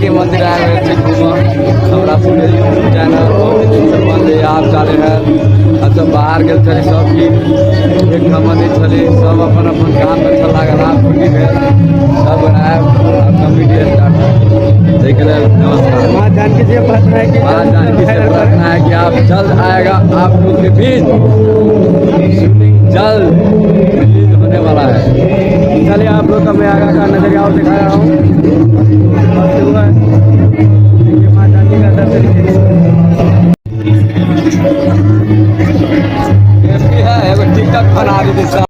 के मंदिर आए हुए थे घूमा हमरा सबके यूट्यूब चैनल बहुत दिन से बंद है आप चले हैं सब बाहर गए थे सब की एक मंदिर चले सब अपन अपन काम में अच्छा लागल आप छुट्टी भेल सब बनाए आपका मीडिया स्टार्ट देख ले नमस्कार। माँ जानकी से प्रार्थना है कि माँ जानकी से प्रार्थना है कि आप जल्द आएगा आप लोग के बीच शूटिंग जल्द रिलीज होने वाला है। चलिए आप लोग का मैं आगे का नजरिया और दिखा रहा हूँ। देखिए माँ जानकी का दर्शन कीजिए। है एगो टिकट बना दी सब